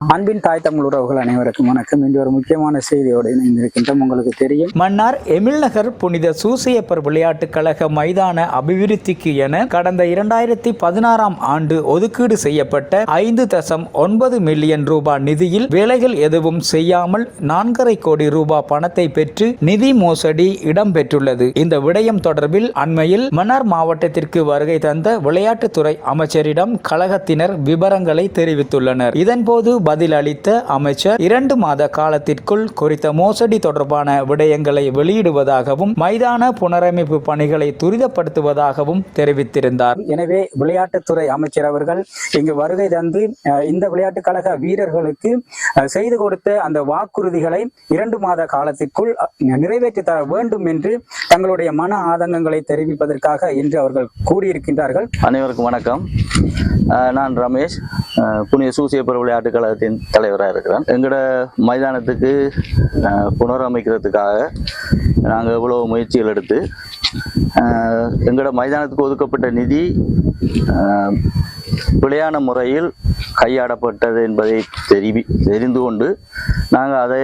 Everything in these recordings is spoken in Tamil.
அன்பின் தாய் தமிழ் உறவுகள் அனைவருக்கும் வணக்கம். இன்று ஒரு முக்கியமான செய்தியோடு இணைந்திருக்கின்றோம். உங்களுக்கு தெரியும், மன்னார் எமில்நகர் புனித சூசையப்பர் விளையாட்டுக் கழக மைதான அபிவிருத்திக்கு என கடந்த 2016ஆம் ஆண்டு ஒதுக்கீடு செய்யப்பட்ட 5.9 மில்லியன் ரூபாய் நிதியில் வேலைகள் எதுவும் செய்யாமல் 4.5 கோடி ரூபாய் பணத்தை பெற்று நிதி மோசடி இடம்பெற்றுள்ளது. இந்த விடயம் தொடர்பில் அண்மையில் மன்னார் மாவட்டத்திற்கு வருகை தந்த விளையாட்டுத்துறை அமைச்சரிடம் கழகத்தினர் விவரங்களை தெரிவித்துள்ளனர். இதன்போது பதில் அளித்த அமைச்சர் 2 மாத காலத்திற்குள் குறித்த மோசடி தொடர்பான விடயங்களை வெளியிடுவதாகவும் மைதான புனரமைப்பு பணிகளை துரிதப்படுத்துவதாகவும் தெரிவித்திருந்தார். எனவே விளையாட்டுத்துறை அமைச்சர் அவர்கள் இங்கு வருகை தந்து இந்த விளையாட்டுக் கழக வீரர்களுக்கு செய்து கொடுத்த அந்த வாக்குறுதிகளை 2 மாத காலத்திற்குள் நிறைவேற்றி தர வேண்டும் என்று தங்களுடைய மன ஆதங்கங்களை தெரிவிப்பதற்காக இன்று அவர்கள் கூடியிருக்கின்றார்கள். அனைவருக்கும் வணக்கம். நான் ரமேஷ், புனித சூசையப்பர் விளையாட்டுக் கழகத்தின் தலைவராக இருக்கிறேன். எங்களோட மைதானத்துக்கு புனரமைக்கிறதுக்காக நாங்கள் எவ்வளோ முயற்சிகள் எடுத்து எங்களோட மைதானத்துக்கு ஒதுக்கப்பட்ட நிதி பிழையான முறையில் கையாடப்பட்டது என்பதை தெரிந்து கொண்டு நாங்கள் அதை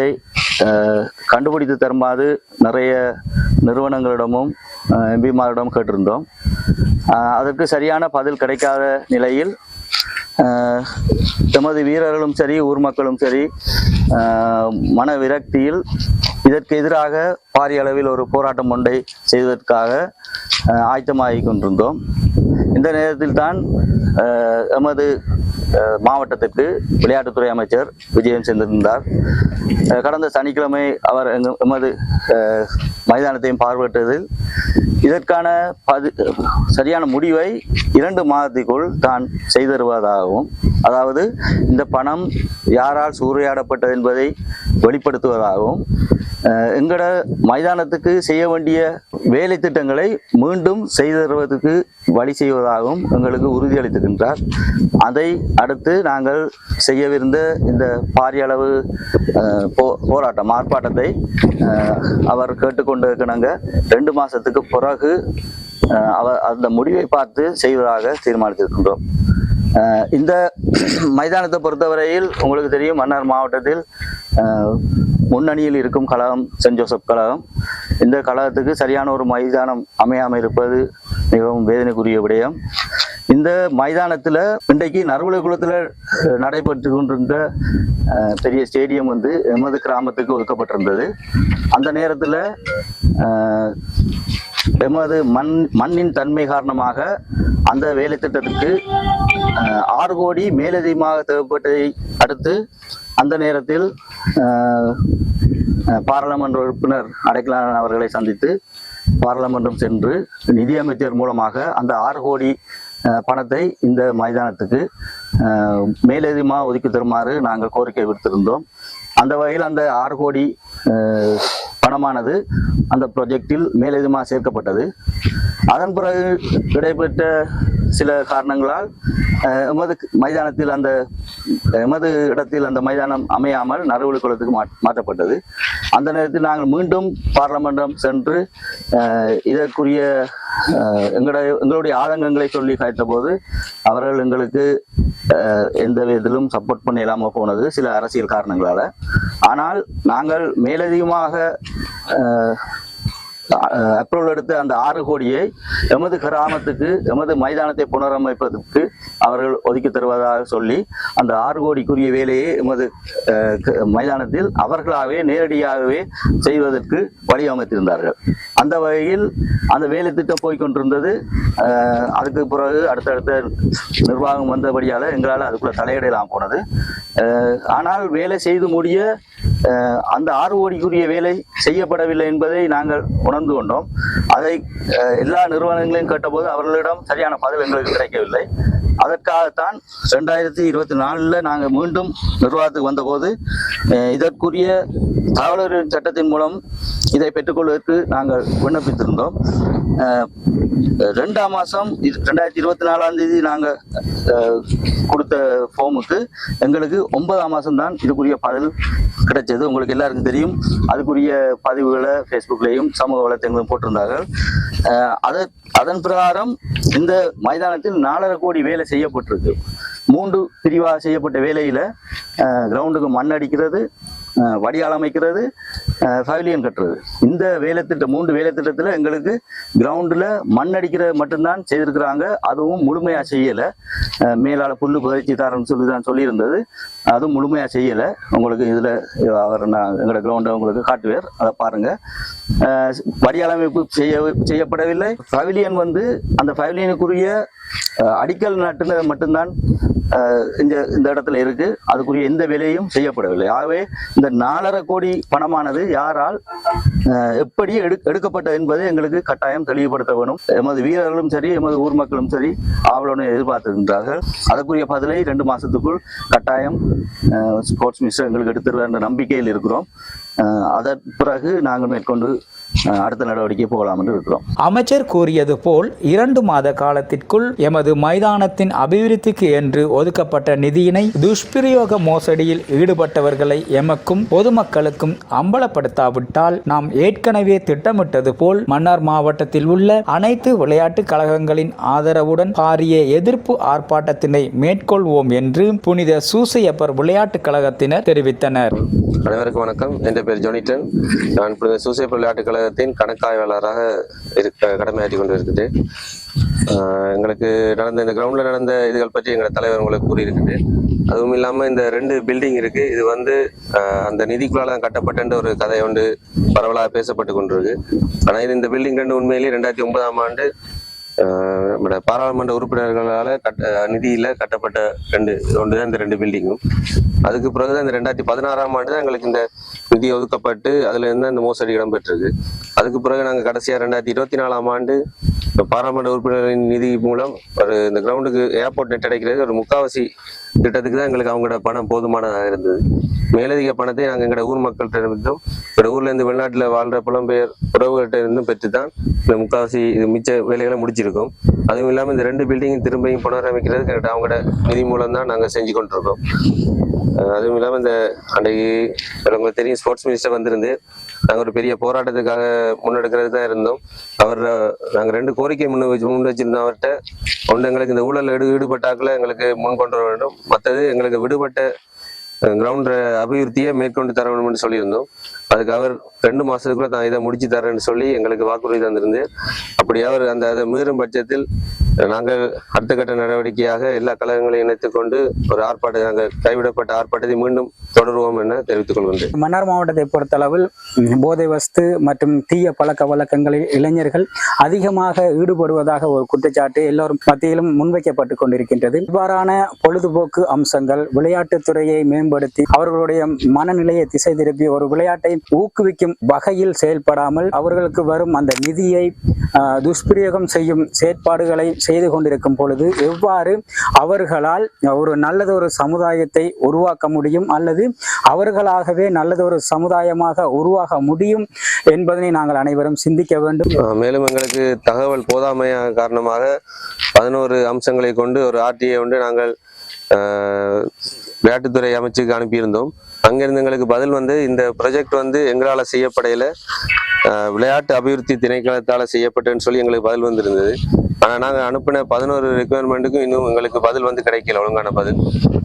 கண்டுபிடித்து தருமாறு நிறைய நிறுவனங்களிடமும் எம்பிமாரிடம் கேட்டிருந்தோம். அதற்கு சரியான பதில் கிடைக்காத நிலையில் எமது வீரர்களும் சரி, ஊர் மக்களும் சரி, மன விரக்தியில் இதற்கு எதிராக பாரிய அளவில் ஒரு போராட்டம் ஒன்றை செய்வதற்காக ஆயத்தமாகிக் கொண்டிருந்தோம். இந்த நேரத்தில் தான் எமது மாவட்டத்திற்கு விளையாட்டுத்துறை அமைச்சர் விஜயம் சென்றிருந்தார். கடந்த சனிக்கிழமை அவர் எமது மைதானத்தையும் பார்வையிட்டதில் இதற்கான சரியான முடிவை 2 மாதத்திற்குள் தான் செய்து தருவதாகவும், அதாவது இந்த பணம் யாரால் சூறையாடப்பட்டது என்பதை வெளிப்படுத்துவதாகவும், எங்களோட மைதானத்துக்கு செய்ய வேண்டிய வேலை திட்டங்களை மீண்டும் செய்து தருவதற்கு வழி செய்வதாகவும் எங்களுக்கு உறுதியளித்திருக்கின்றார். அதை அடுத்து நாங்கள் செய்யவிருந்த இந்த பாரிய அளவு ஆர்ப்பாட்டத்தை அவர் கேட்டுக்கொண்டிருக்கிறாங்க. 2 மாதத்துக்கு பிறகு அவர் அந்த முடிவை பார்த்து செய்வதாக தீர்மானித்திருக்கின்றோம். இந்த மைதானத்தை பொறுத்தவரையில் உங்களுக்கு தெரியும், மன்னார் மாவட்டத்தில் முன்னணியில் இருக்கும் கழகம் சென்ட் ஜோசப் கழகம். இந்த கழகத்துக்கு சரியான ஒரு மைதானம் அமையாமல் இருப்பது மிகவும் வேதனைக்குரிய விடயம். இந்த மைதானத்தில் இன்றைக்கு நறுவிலைக்குளத்தில் நடைபெற்று கொண்டிருந்த பெரிய ஸ்டேடியம் எமது கிராமத்துக்கு ஒதுக்கப்பட்டிருந்தது. அந்த நேரத்தில் எமது மண்ணின் தன்மை காரணமாக அந்த வேலை திட்டத்துக்கு 6 கோடி மேலதிகமாக தேவைப்பட்டதை அடுத்து அந்த நேரத்தில் பாராளுமன்ற உறுப்பினர் அடைக்கலான் அவர்களை சந்தித்து பாராளுமன்றம் சென்று நிதியமைச்சர் மூலமாக அந்த 6 கோடி பணத்தை இந்த மைதானத்துக்கு மேலதிகமாக ஒதுக்கி தருமாறு நாங்கள் கோரிக்கை விடுத்திருந்தோம். அந்த வகையில் அந்த 6 கோடி பணமானது அந்த ப்ராஜெக்டில் மேலதிகமாக சேர்க்கப்பட்டது. அதன் பிறகு இடைப்பெற்ற சில காரணங்களால் எமது இடத்தில் அந்த மைதானம் அமையாமல் நறுவிலைக்குளத்துக்கு மாற்றப்பட்டது. அந்த நேரத்தில் நாங்கள் மீண்டும் பாராளுமன்றம் சென்று இதற்குரிய எங்களுடைய ஆதங்கங்களை சொல்லி காய்த்த போது அவர்கள் எங்களுக்கு எந்த விதத்திலும் சப்போர்ட் பண்ண இல்லாமல் போனது சில அரசியல் காரணங்களால. ஆனால் நாங்கள் மேலதிகமாக அப்ரூவல் எடுத்த அந்த 6 கோடியை எமது கிராமத்துக்கு, எமது மைதானத்தை புனரமைப்பதற்கு அவர்கள் ஒதுக்கி தருவதாக சொல்லி அந்த 6 கோடிக்குரிய வேலையை எமது மைதானத்தில் அவர்களாகவே நேரடியாகவே செய்வதற்கு வழியமைத்திருந்தார்கள். அந்த வகையில் அந்த வேலை திட்டம் போய்கொண்டிருந்தது. அதுக்கு பிறகு அடுத்தடுத்த நிர்வாகம் வந்தபடியால் எங்களால் அதுக்குள்ள தலையிடலாம் போனது. ஆனால் வேலை செய்து முடிய அந்த 6 கோடிக்குரிய வேலை செய்யப்படவில்லை என்பதை நாங்கள் உணர்ந்து கொண்டோம். அதை எல்லா நிறுவனங்களையும் கேட்டபோது அவர்களிடம் சரியான பதில் எங்களுக்கு கிடைக்கவில்லை. அதற்காகத்தான் 2024 நாங்கள் மீண்டும் நிர்வாகத்துக்கு வந்தபோது இதற்குரிய தகவல் சட்டத்தின் மூலம் இதை பெற்றுக்கொள்வதற்கு நாங்கள் விண்ணப்பித்திருந்தோம். 2ஆம் மாதம் 2024ஆம் தேதி நாங்கள் கொடுத்த ஃபார்முக்கு எங்களுக்கு 9ஆம் மாதம் தான் இதுக்குரிய பதில் கிடைச்சது. உங்களுக்கு எல்லாருக்கும் தெரியும், அதுக்குரிய பதிவுகளை ஃபேஸ்புக்லேயும் சமூக வலைத்தளங்களிலும் போட்டிருந்தார்கள். அதன் பிரகாரம் இந்த மைதானத்தில் 4.5 கோடி வேலை செய்யப்பட்டிருக்கு. 3 பிரிவாக செய்யப்பட்ட வேலையில் கிரவுண்டுக்கு மண் அடிக்கிறது, வடியால் அமைக்கிறது, பவிலியன் கட்டுறது. இந்த 3 வேலை திட்டத்தில் எங்களுக்கு கிரவுண்டில் மண் அடிக்கிறது மட்டும்தான் செய்திருக்கிறாங்க. அதுவும் முழுமையாக செய்யலை. மேலால் புல்லு புதைச்சி தரேன்னு சொல்லி தான் சொல்லியிருந்தது. அதுவும் முழுமையாக செய்யலை. உங்களுக்கு இதில் நான் எங்களோட கிரவுண்டை உங்களுக்கு காட்டுவேர், அதை பாருங்கள். வடியால் அமைப்பு செய்யப்படவில்லை. பவிலியன் அந்த பவிலியனுக்குரிய அடிக்கல் நாட்டுல மட்டும்தான் இந்த இடத்துல இருக்கு. அதுக்குரிய எந்த வேலையும் செய்யப்படவில்லை. ஆகவே இந்த 4.5 கோடி பணமானது யாரால் எப்படி எடுக்கப்பட்டது என்பதை எங்களுக்கு கட்டாயம் தெளிவுபடுத்த வேணும். எமது வீரர்களும் சரி, எமது ஊர் மக்களும் சரி ஆவலுடன் எதிர்பார்த்திருக்கின்றார்கள். அதற்குரிய பதிலை 2 மாசத்துக்குள் கட்டாயம் ஸ்போர்ட்ஸ் மினிஸ்டர் எங்களுக்கு எடுத்துருவார் என்ற நம்பிக்கையில் இருக்கிறோம். அதன் பிறகு நாங்கள் மேற்கொண்டு அடுத்த நடவடிக்கை போகலாம் என்று இருக்கிறோம். அமைச்சர் கூறியது போல் 2 மாத காலத்திற்குள் எமது மைதானத்தின் அபிவிருத்திக்கு என்று ஒதுக்கப்பட்ட நிதியினை துஷ்பிரயோக மோசடியில் ஈடுபட்டவர்களை எமக்கும் பொதுமக்களுக்கும் அம்பலப்படுத்தாவிட்டால் நாம் ஏற்கனவே திட்டமிட்டது போல் மன்னார் மாவட்டத்தில் உள்ள அனைத்து விளையாட்டுக் கழகங்களின் ஆதரவுடன் பாரிய எதிர்ப்பு ஆர்ப்பாட்டத்தினை மேற்கொள்வோம் என்று புனித சூசையப்பர் விளையாட்டுக் கழகத்தினர் தெரிவித்தனர். அனைவருக்கும் வணக்கம். என் பேர் ஜோனிட்டன். நான் புனித சூசையப்பர் விளையாட்டுக் கழகத்தின் கணக்காய்வாளராக கடமையாற்றி கொண்டு இருக்குது. எங்களுக்கு இந்த கிரவுண்டில் நடந்த இதுகள் பற்றி எங்களோட தலைவர் உங்களுக்கு கூறியிருக்குது. அதுவும் இல்லாமல் இந்த 2 பில்டிங் இருக்குது. இது அந்த நிதிக்குள்ளால் கட்டப்பட்ட ஒரு கதை பரவலாக பேசப்பட்டு கொண்டிருக்கு. ஆனால் இந்த பில்டிங் 2 உண்மையிலேயே 2009ஆம் ஆண்டு நம்மளோட பாராளுமன்ற உறுப்பினர்களால் நிதியில் கட்டப்பட்ட ஒன்று தான் இந்த 2 பில்டிங்கும். அதுக்கு பிறகுதான் இந்த 2016ஆம் ஆண்டு தான் எங்களுக்கு இந்த நிதி ஒதுக்கப்பட்டு அதுல இருந்து இந்த மோசடி இடம்பெற்றிருக்கு. அதுக்கு பிறகு நாங்கள் கடைசியாக 2024ஆம் ஆண்டு பாராளுமன்ற உறுப்பினர்களின் நிதி மூலம் இந்த கிரவுண்டுக்கு ஏர்போர்ட் நெட் அடைக்கிறது ஒரு முக்காவாசி திட்டத்துக்கு தான் எங்களுக்கு அவங்களோட பணம் போதுமானதாக இருந்தது. மேலதிக பணத்தை நாங்கள் எங்களோட ஊர் மக்கள்கிட்ட இருந்தும் எங்களோட ஊர்ல இருந்து வெளிநாட்டில் வாழ்ற புலம்பெயர் உறவுகள்கிட்ட இருந்தும் பெற்று தான் இந்த முக்காவாசி மிச்ச வேலைகளை முடிச்சிருக்கோம். அதுவும் இல்லாமல் இந்த 2 பில்டிங்கும் திரும்பியும் புனரமைக்கிறதுக்கு எங்கள்கிட்ட அவங்களோட நிதி மூலம் தான் நாங்கள் செஞ்சு கொண்டிருக்கோம். அதுவும் இல்லாமல் இந்த அன்றைக்கு உங்களுக்கு தெரியும், ஸ்போர்ட்ஸ் மினிஸ்டர் வந்திருந்து நாங்கள் ஒரு பெரிய போராட்டத்துக்காக முன்னெடுக்கிறது தான் இருந்தோம். நாங்கள் 2 கோரிக்கை முன் வச்சிருந்தோம் அவர்கிட்ட. ஒன்று, எங்களுக்கு இந்த ஊழல் ஈடுபட்டாக்களை எங்களுக்கு முன் கொண்டு வர வேண்டும். மற்றது, எங்களுக்கு விடுபட்ட கிரவுண்ட் அபிவிருத்தியை மேற்கொண்டு தர வேண்டும் என்று சொல்லியிருந்தோம். அதுக்கு அவர் 2 மாசத்துக்குள்ள நான் இதை முடிச்சு தரேன்னு சொல்லி எங்களுக்கு வாக்குறுதி தந்திருந்து, அப்படி அவர் அதை மீறும் பட்சத்தில் நாங்கள் அடுத்த கட்ட நடவடிக்கையாக எல்லா கழகங்களையும் இணைத்துக் கொண்டு ஒரு ஆர்ப்பாட்டம், நாங்கள் கைவிடப்பட்ட ஆர்ப்பாட்டத்தை மீண்டும் தொடருவோம் என தெரிவித்துக் கொள்கின்றேன். மன்னார் மாவட்டத்தை பொறுத்தளவில் போதை வஸ்து மற்றும் தீய பழக்க வழக்கங்களில் இளைஞர்கள் அதிகமாக ஈடுபடுவதாக ஒரு குற்றச்சாட்டு எல்லோரும் மத்தியிலும் முன்வைக்கப்பட்டு கொண்டிருக்கின்றது. இவ்வாறான பொழுதுபோக்கு அம்சங்கள் விளையாட்டுத்துறையை மேம்படுத்தி அவர்களுடைய மனநிலையை திசை திருப்பி ஒரு விளையாட்டை ஊக்குவிக்கும் வகையில் செயல்படாமல் அவர்களுக்கு வரும் அந்த நிதியை துஷ்பிரயோகம் செய்யும் செயற்பாடுகளை செய்து கொண்டிருக்கும் பொழுது எவ்வாறு அவர்களால் ஒரு நல்லதொரு சமுதாயத்தை உருவாக்க முடியும் அல்லது அவர்களாகவே நல்லதொரு சமுதாயமாக உருவாக முடியும் என்பதனை நாங்கள் அனைவரும் சிந்திக்க வேண்டும். மேலும் எங்களுக்கு தகவல் போதாமை காரணமாக 11 அம்சங்களை கொண்டு ஒரு ஆர்டிஐ நாங்கள் விளையாட்டுத்துறை அமைச்சுக்கு அனுப்பியிருந்தோம். அங்கிருந்து எங்களுக்கு பதில் இந்த ப்ராஜெக்ட் எங்களால் செய்யப்படையில விளையாட்டு அபிவிருத்தி திணைக்களத்தால் செய்யப்பட்டேன்னு சொல்லி எங்களுக்கு பதில் வந்திருந்தது. ஆனால் நாங்கள் அனுப்பின 11 ரெக்குயர்மெண்ட்டுக்கும் இன்னும் எங்களுக்கு பதில் கிடைக்கல, ஒழுங்கான பதில்.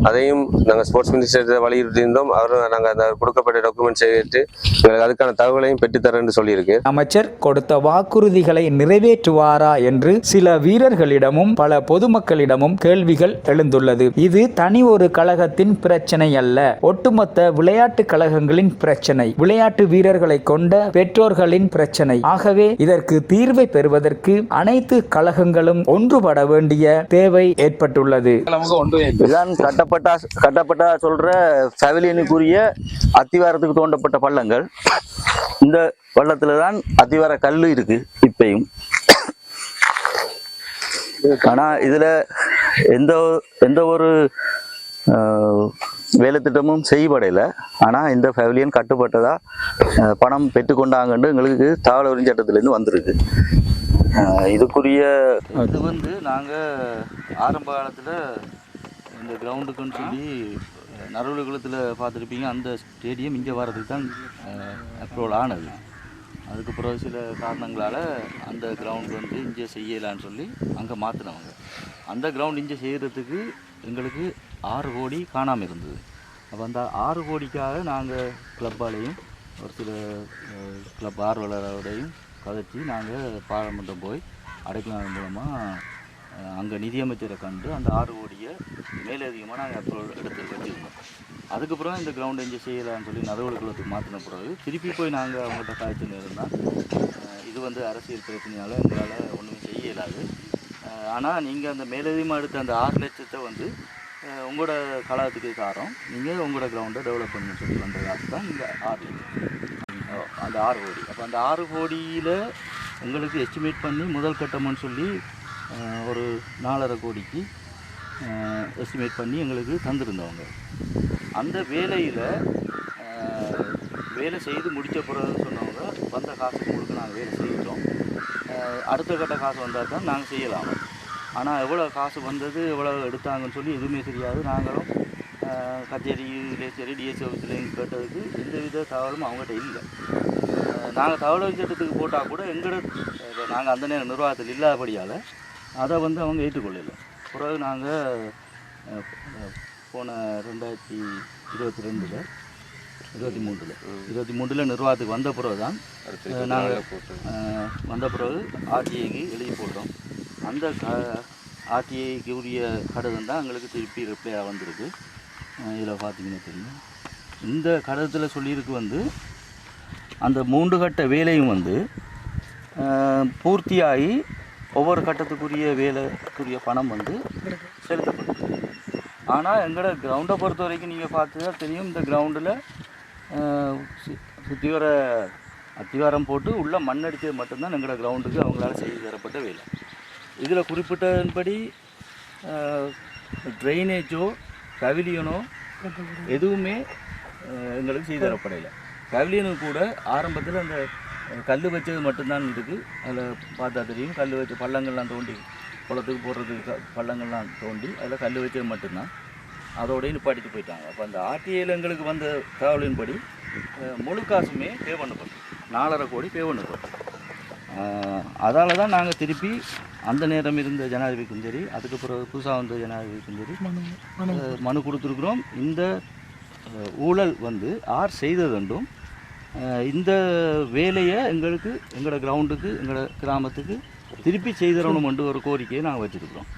அதையும் நாங்கள் ஸ்போர்ட்ஸ் மினிஸ்டர் வலியுறுத்தி இருந்தோம். அவரும் நாங்கள் அந்த கொடுக்கப்பட்ட டாக்குமெண்ட்ஸ் கேட்டு எங்களுக்கு அதுக்கான தகவலையும் பெற்றுத்தரேன்னு சொல்லியிருக்கு. அமைச்சர் கொடுத்த வாக்குறுதிகளை நிறைவேற்றுவாரா என்று சில வீரர்களிடமும் பல பொதுமக்களிடமும் கேள்விகள் எழுந்துள்ளது. இது தனி ஒரு கழகத்தின் பிரச்சனை அல்ல, ஒட்டுமொத்த விளையாட்டு கழகங்களின் பிரச்சனை, விளையாட்டு வீரர்களை கொண்ட பெற்றோர்களின் பிரச்சனை. ஆகவே இதற்கு தீர்வை பெறுவதற்கு அனைத்து கழகங்களும் ஒன்றுபட வேண்டிய தேவை ஏற்பட்டுள்ளது. கட்டப்பட்ட சொல்ற பவிலியனுக்குரிய அத்திவாரத்துக்கு தோண்டப்பட்ட பள்ளங்கள், இந்த பள்ளத்துல தான் அத்திவார கல்லு இருக்கு இப்பயும். ஆனா இதுல எந்த ஒரு வேலை திட்டமும் செய்யப்படையில. ஆனா இந்த பவிலியன் கட்டுப்பட்டதா பணம் பெற்றுக்கொண்டாங்கன்னு எங்களுக்கு தகவல் அறியும் சட்டத்திலேருந்து வந்திருக்கு. இதுக்குரிய இது நாங்கள் ஆரம்ப காலத்தில் இந்த கிரவுண்டுக்குன்னு சொல்லி நரவழி குளத்தில் பார்த்துருப்பீங்க. அந்த ஸ்டேடியம் இங்கே வர்றதுக்கு தான் அப்ரூவல் ஆனது. அதுக்கு பிறகு சில காரணங்களால் அந்த கிரவுண்டு இங்கே செய்யலான்னு சொல்லி அங்கே மாற்றினவங்க. அந்த கிரவுண்ட் இங்கே செய்கிறதுக்கு எங்களுக்கு 6 கோடி காணாமல் இருந்தது. அப்போ அந்த 6 கோடிக்காக நாங்கள் கிளப்பாலையும் ஒரு சில கிளப் ஆர்வலரோடையும் கதைச்சி நாங்கள் பாராளுமன்றம் போய் அடைக்கலம் மூலமாக அங்கே நிதியமைச்சரை கண்டு அந்த 6 கோடியை மேலதிகமாக நாங்கள் அப்போ எடுத்து வச்சுருந்தோம். அதுக்கப்புறம் இந்த கிரவுண்ட் எங்கே செய்யலாம்னு சொல்லி நடவடிக்கைகளுக்கு மாற்றின பிறகு திருப்பி போய் நாங்கள் அவங்கள்ட்ட காய்ச்சி இருந்தால் இது வந்து அரசியல் பிரச்சனையால் எங்களால் ஒன்றுமே செய்ய இயலாது. ஆனால் நீங்கள் அந்த மேலதிகமாக எடுத்த அந்த 6 லட்சத்தை வந்து உங்களோட கழகத்துக்கு காரம் நீங்கள் உங்களோட கிரவுண்டை டெவலப் பண்ணணும்னு சொல்லி வந்த காசு தான் இந்த 6 லட்சம், அந்த 6 கோடி. அப்போ அந்த 6 கோடியில் எங்களுக்கு எஸ்டிமேட் பண்ணி முதல் கட்டம்னு சொல்லி ஒரு 4.5 கோடிக்கு எஸ்டிமேட் பண்ணி எங்களுக்கு தந்துருந்தவங்க. அந்த வேலையில் வேலை செய்து முடித்த பிறகு சொன்னவங்க வந்த காசுக்கு முழுக்க நாங்கள் வேலை செய்துட்டோம், அடுத்த கட்ட காசு வந்தால் தான் நாங்கள் செய்யலாம். ஆனால் எவ்வளோ காசு வந்தது எவ்வளோ எடுத்தாங்கன்னு சொல்லி எதுவுமே தெரியாது. நாங்களும் கச்சேரியிலே சரி டிஎஸ்சி ஆஃபீஸ்லேயும் கேட்டதுக்கு எந்தவித தகவலும் அவங்ககிட்ட இல்லை. நாங்கள் தகவல் சட்டத்துக்கு போட்டால் கூட எங்களோட நாங்கள் அந்த நேரம் நிர்வாகத்தில் இல்லாதபடியால் அதை வந்து அவங்க ஏற்றுக்கொள்ளலை. பிறகு நாங்கள் போன 2023 நிர்வாகத்துக்கு வந்த பிறகு தான் நாங்கள் வந்த பிறகு ஆர்டிஐக்கு எழுதி போட்டோம். அந்த ஆர்டிஐக்கு உரிய கடிதம் தான் எங்களுக்கு திருப்பி ரிப்ளையாக வந்திருக்கு. இதில் பார்த்தீங்கன்னா தெரியும், இந்த கடிதத்தில் சொல்லியிருக்கு வந்து அந்த 3 கட்ட வேலையும் வந்து பூர்த்தியாகி ஒவ்வொரு கட்டத்துக்குரிய வேலைக்குரிய பணம் வந்து செலுத்தப்படுது. ஆனால் எங்களோட கிரவுண்டை பொறுத்த வரைக்கும் நீங்கள் பார்த்தா தெரியும், இந்த கிரவுண்டில் சுற்றி வர அத்திவாரம் போட்டு உள்ள மண்ணடித்தது மட்டும்தான் எங்களோட கிரவுண்டுக்கு அவங்களால செய்து தரப்பட்ட வேலை. இதில் குறிப்பிட்டதன்படி ட்ரைனேஜோ பவிலியனோ எதுவுமே எங்களுக்கு செய்து தரப்படலை. பவிலியனுக்கு கூட ஆரம்பத்தில் அந்த கல் வச்சது மட்டும்தான் இருக்குது. அதில் பார்த்தா தெரியும், கல் வச்ச பள்ளங்கள்லாம் தோண்டி குளத்துக்கு போடுறதுக்கு பள்ளங்கள்லாம் தோண்டி அதில் கல் வச்சது மட்டும்தான், அதோடய நிப்பாட்டிட்டு போயிட்டாங்க. அப்போ அந்த ஆர்டிஐயில் எங்களுக்கு வந்த தகவலின்படி முழு காசுமே பே பண்ணப்படும், 4.5 கோடி பே பண்ணப்படும். அதால் தான் நாங்கள் திருப்பி அந்த நேரம் இருந்த ஜனாதிபதிக்கும் சரி, அதுக்கு பிறகு புதுசாக வந்த ஜனாதிபதிக்கும் சரி மனு கொடுத்துருக்குறோம். இந்த ஊழல் வந்து யார் செய்ததுண்டும் இந்த வேலையை எங்களுக்கு எங்களோட கிரவுண்டுக்கு எங்களோட கிராமத்துக்கு திருப்பி செய்தரணும் என்று ஒரு கோரிக்கையை நாங்கள் வச்சுருக்கிறோம்.